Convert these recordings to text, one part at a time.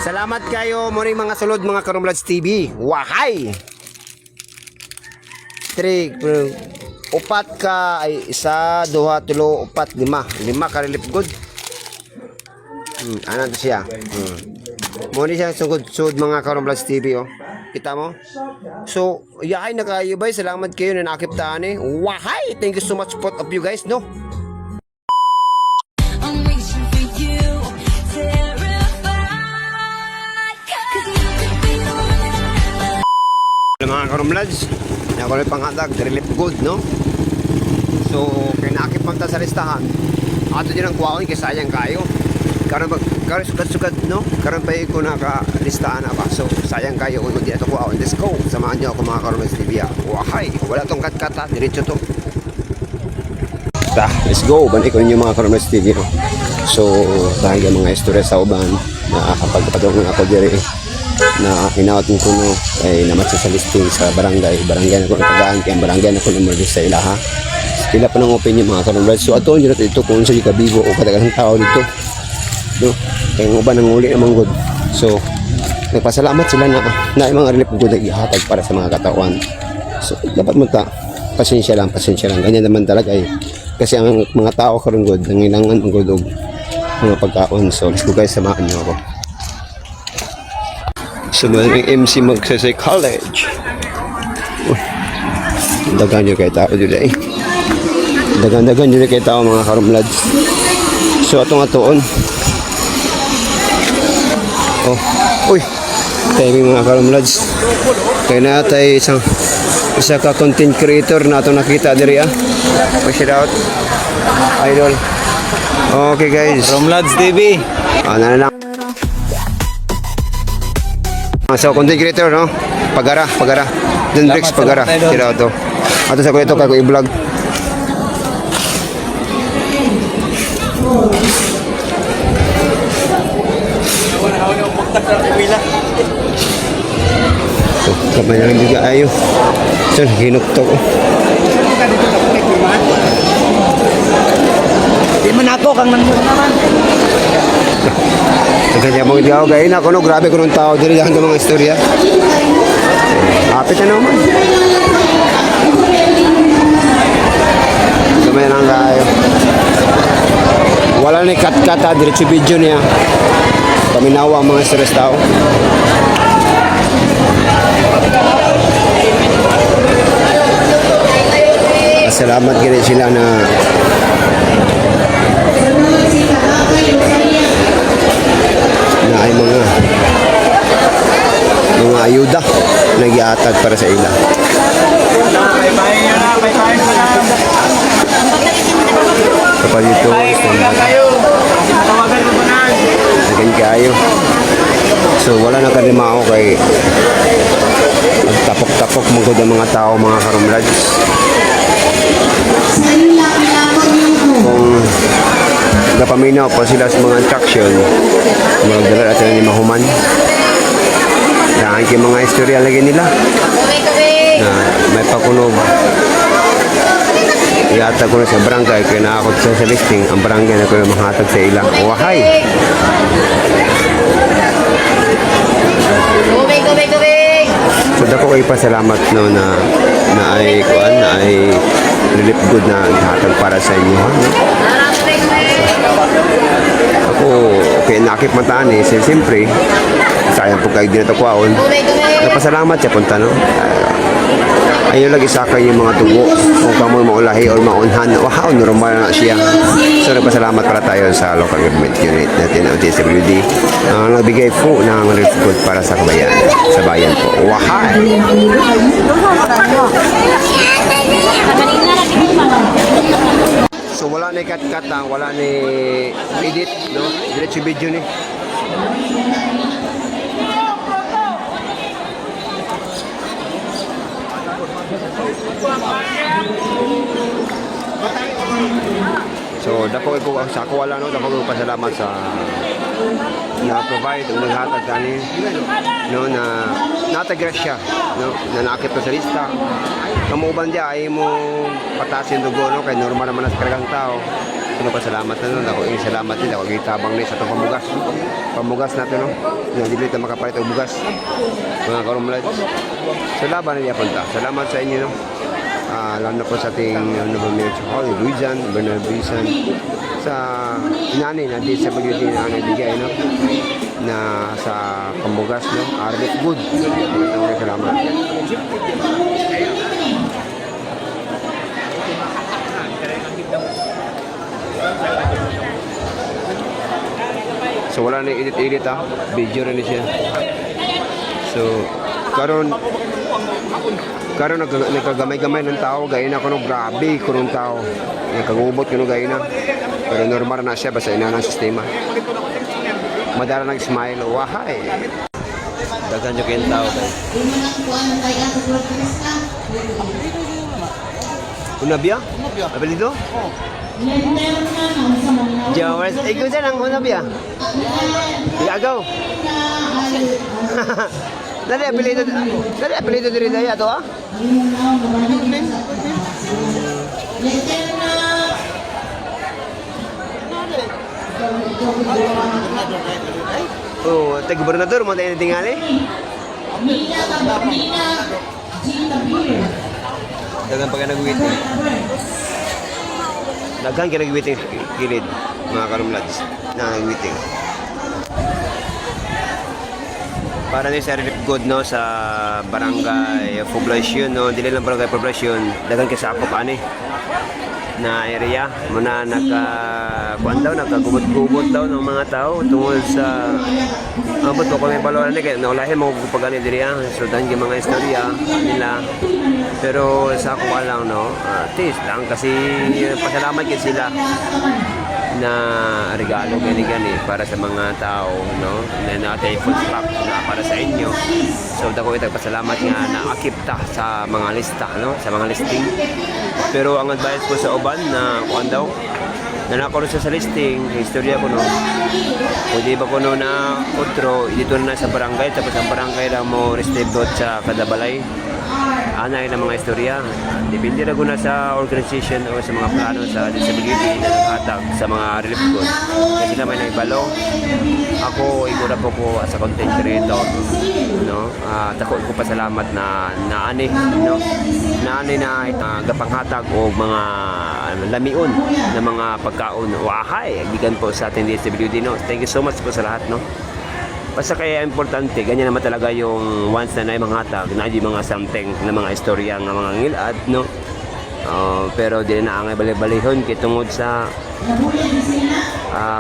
Salamat kayo mo rin mga sulod mga Karumlads TV. Wahay! 3, upat ka ay 1, 2, 3, 4, 5. 5 ka relief good. Ano to siya? Mo rin siya sugod mga Karumlads TV oh. Kita mo? So, yahay nakayubay. Salamat kayo na nakiptaan eh. Wahay! Thank you so much both of you guys, no? Mga Karumlads, na ko rin panghatag, relief good, no? So, kinakip man ta sa listahan. Ato din ang kuwaon, kasi sayang kayo. Karon sugad-sugad, no? Karon pa ko naka-listahan na ba? So, sayang kayo kung hindi ito kuwaon. Let's go! Samahan niyo ako mga Karumlads TV. Wahay! Wala tong kat-kata, diretso to. Let's go! Balik ko ninyo mga Karumlads TV, no? So, dahil mga istorya sa uban, nakakapagpatungan ako diri na hinawatin ko no ay namatsa sa listing sa barangay na ko natagaan kaya barangay na ko na sa ilaha sila pa ng opinion mga Karumlads. So ato nyo natin ito kung sa ikabigo o katagang tao dito no? Kaya ng uban ng uli naman good. So nagpasalamat sila na mga relief good na ihatag para sa mga katawan. So dapat mo ta pasensya lang ganyan naman talaga eh. Kasi ang mga tao karon good nangilangan ang good og mga pagkaon. So let's go guys, samahan nyo ako. So, yung MC magsa-college. Dagan nyo kay tao dito eh. Dagan nyo kay tao mga Karumlads. So, atong atoon. Oh, uy. Tayo mga Karumlads. Kaya natay isa ka content creator na atong nakita diri ah. Push it out. Idol. Okay guys. Karumlads TV. Na lang. So, content creator, no? Pagara. Dun Bricks, Pagara. Tira ito. Ato sa ko ito, kako i-vlog. So, kamay na lang juga ayo. So, hinuktok. Di man ako kang nandun naman. Kaya mong ikaw gaya na kuno grabe kuno tao diri ang mga istorya. Apit na naman. Gamay lang kayo. Wala ni kat-kata diri sa video niya. Paminawa ang mga istorya sa tao. Salamat gini sila na ay mga ayuda na giatag para sa ila. Kapag ito naging kayo. So wala na kalimao kay tapok-tapok magod ang mga tao mga Karumlads. Kung napaminaw pa sila sa mga instruction magdala natin ni mahuman na ang mga istorya lagi nila na may pakunog iatag ko na sa barangay kaya naakot sa listing ang barangay na ko na mahatag sa ilang wahay. So dako kayo pasalamat no na ay relief good na ihatag para sa inyo ha? Ako, kaya nakip mataan eh. Siyempre, sayang po kayo dito kwaon. Napasalamat siya punta, no? Ayun lagi sa akin yung mga dugo. Kung kamoy maulahi o maunhan. Wow, normal na siya. So, napasalamat para tayo sa local government unit natin, ang TSWD. Nagbigay po ng relief good para sa kabayan. Sa bayan po. Wahay! So wala ni kat-katang, wala ni edit, no? Diretso video ni. So dako ko sa ako wala no, dako ko pasalamat sa na-provide ang naghatag kani no na natagrasya no na nakit sa lista. Kamuban dia ay mo patasin dugo no kay normal naman sa kargang tao. Ano pa salamat na nun. Ako yung salamat din. Ako gitabang na sa itong pamugas. Pamugas natin, no? Nadilit na makapalit ang bugas. Mga karumlads. Sa laban na niya punta. Salamat sa inyo, no? Lalo na po sa ating Mayor Hall, Luizan, Bernard Luizan, sa inani na DSWD na nagbigay, no? Na sa pamugas, no? Arbit good. Salamat. So wala na edit-edit video rin siya. So karon nagkagamay-gamay ng tao, gaya na kuno grabe kuno tao. Nagkagubot kuno gaya na. Pero normal na siya basta ina ng sistema. Madara nag-smile, wahay. Dagan yung kayong tao kay. Unabia? Apelido? Jawers, ikaw dyan ang unabia? Agaw? Dali apelido diri daya to Oh, taga gobernador mo tayo tingali? Dagan pag nag-waiting. Dagan ka nag-waiting gilid, mga karumlads, na nag-waiting. Para ni sa relief good, no, sa barangay poblasyon, no, dili lang barangay poblasyon, dagan ka sa akop ani na area muna nakagubot-gubot daw ng mga tao tungod sa abot ko kami palo ani kay naulahin mo pagani diri so dan yung mga istorya nila, pero sa ako lang, no, taste lang kasi pasalamat kay sila na regalo gani para sa mga tao, no, na natay full stock na para sa inyo. So dako ito pasalamat nga na akipta sa mga lista, no, sa mga listing. Pero ang advice ko sa uban na kuan daw na nakulo sa listing, istorya ko, no, pwede ba ko no na otro dito na sa barangay, tapos ang barangay lang mo restibot sa kada balay. Anay ng mga istorya. Depende na guna sa organization o sa mga plano sa disability na naghatag sa mga relief goods. Kasi naman naibalo. Ako, igura po ko as a content creator. No? Tako ko pasalamat na naani, no? Naani na gapanghatag o mga lamion na mga pagkaon. Wahay! Gigan po sa ating disability. No? Thank you so much po sa lahat. No? Basta kaya importante, ganyan naman talaga yung once na mga hatag, na di mga something na mga istorya ng mga ngilad, no? Pero di na ang bali-balihon kitungod sa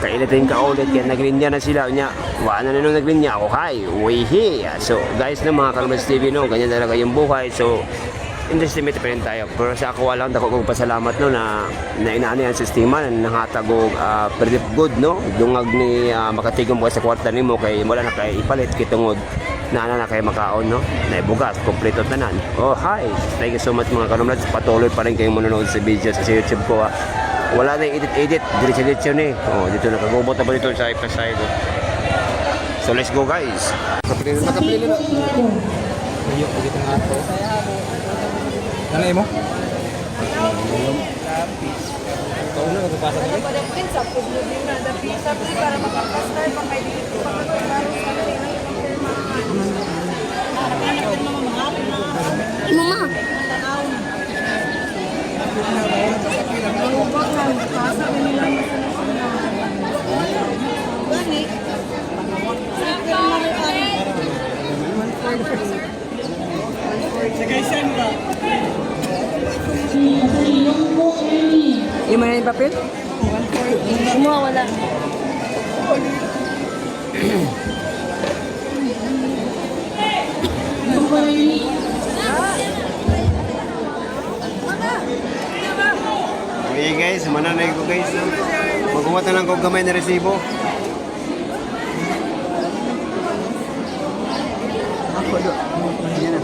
kailitin ka ulit, kaya naglinya na sila niya, wala na nung naglinya, okay, wihi. So guys, no, mga Karumlads TV, no, ganyan talaga yung buhay. So underestimate pa rin tayo, pero sa ako walang dako kong pasalamat, no, na inaani ang sistema na nangatag og relief good, no, dungag ni makatigom mo sa kwarta nimo kay wala na kay ipalit kitungod na kay makaon, no, na ibugas kompleto tanan. Oh hi, thank you so much mga Karumlads, patuloy pa rin kayong manonood sa video sa YouTube ko. Wala na edit diretso ni. Oh, dito nakagubot na ba dito sa ipasay. So let's go guys. Kapilin na. Ayok dito nga to. Nanay mo? Ikaw na magpapasa dito? Pada sa pugno din na dapat sabi para makapastay pa kay dito pa Mama. Yung mga yung papel? Kumuha, wala. Okay guys, mananay ko guys. Magkuha na lang kong gamay na resibo. Ako do. Yan na.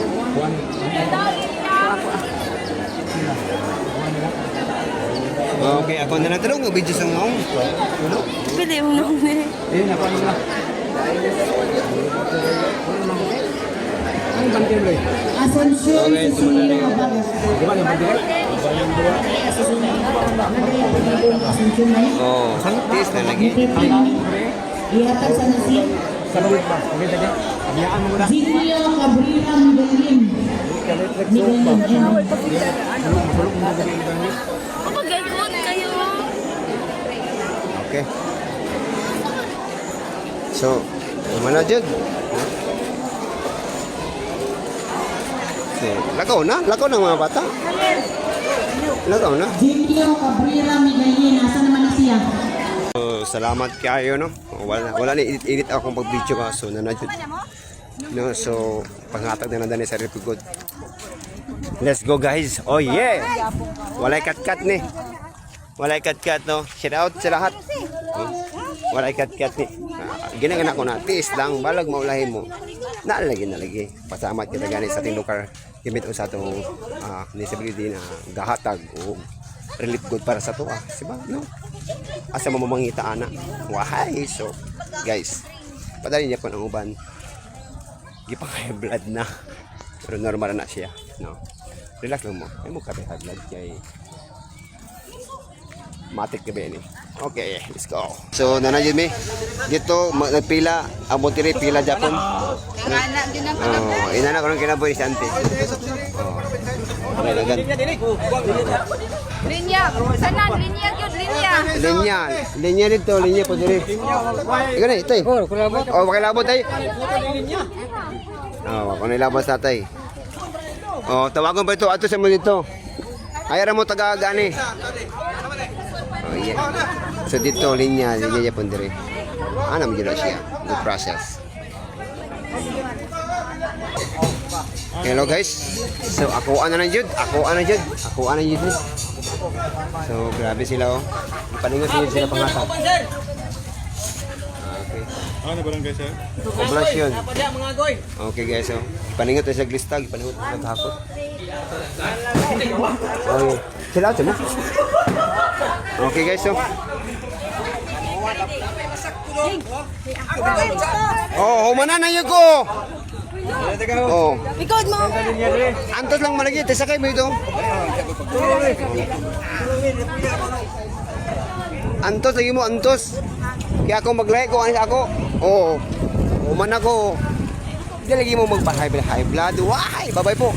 Okay, ako na lang talong video sa ngaong. Pwede mo nung eh. Ako na. Ang bantin bro. Okay, sumunod na yun. Di ba yung bantin? Oh, tiis na lagi. Ihatag sa nasin. Kalawit ba? Okay, tadi. Hayaan mo muna. Zilio Cabrera Medellin. Medellin. Pagagagot kayo. Okay. So, mana jud? Lakaw na mga bata. Lakaw na. Zilio Cabrera Medellin. Asa naman na siya? So, salamat kayo, no? Wala ni edit akong pag-video ka, so nanadjud. No, so panghatag na nandan sa Real Good. Let's go guys. Oh yeah. Walay kat-kat ni. Walay kat-kat no. Shout out sa lahat. Walay kat-kat ni. Ginagana ko na tiis lang balag maulahin mo. Nalagi. Pasamat kita gani sa ating lugar. Gamit sa atong disability na gahatag o relief good para sa to. Diba? No? Asa mo mamangita ana. Wahay. So guys, padali niya po ng uban. Gipang high blood na. Pero normal na siya. No? Relax lang mo. Ay mo ka high blood kay matik ka ba ni. Okay, let's go. So nanayod mi. Dito nagpila amo tiri pila Japon. Anak din ang Oh, inana ko nang kinabuhi si ante. Oh. Talagan. linya. Sanan linya gyud linya. Linya dito, linya po diri. Ikaw na, ito. Oh, makilabot tay. Oh, kung nilabot sa tay. Oh, tawagan ba ito ato sa mo dito. Ayara mo taga gani. Oh, yeah. So dito linya po diri. Ano mo dito siya? The process. Hello guys. So ako ana jud. So grabe sila oh. Ipalingot sila pangatag. Okay. Ano barangay sir? Poblasyon. Okay guys so. Ipalingot sa glistag, ipalingot sa hapot. Okay. Sila ito mo. Okay guys so. Oh, humana na yun ko. Oh. Ikod mo. Antos lang malagi, tesakay mo ito. Antos lagi mo, antos. Kaya ako maglahi ko, anis ako. Oo. Uman ako. Hindi lagi mo magpa-high blood. Why? Babay po.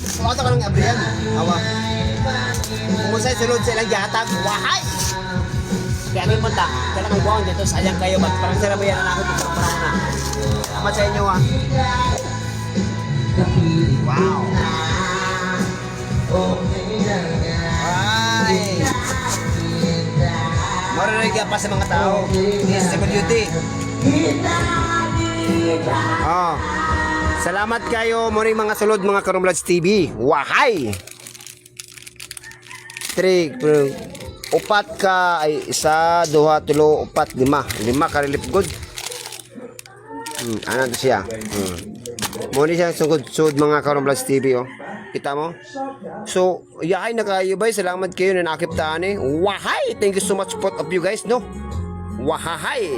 Sumata ka ng abrihan. Awa. Kumusay sulod sa ilang yatag. Why? Kaya ngayon punta, kailangan buwan dito, sayang kayo, parang sarabayan na ako dito, parang na. Salamat sa inyo ah. Wow. Ay. Marinig ka pa sa mga tao, DSWD. Oh. Salamat kayo muring mga sulod mga Karumlads TV. Wahay. 3 upat ka ay 1, 2, 3, 4, 5 ka relief good. Ano to siya? Muna siya sugod mga Karumlads TV oh. Kita mo? So, yahay na kayo bay. Salamat kayo na nakiptaan eh. Wahay! Thank you so much both of you guys no. Wahay!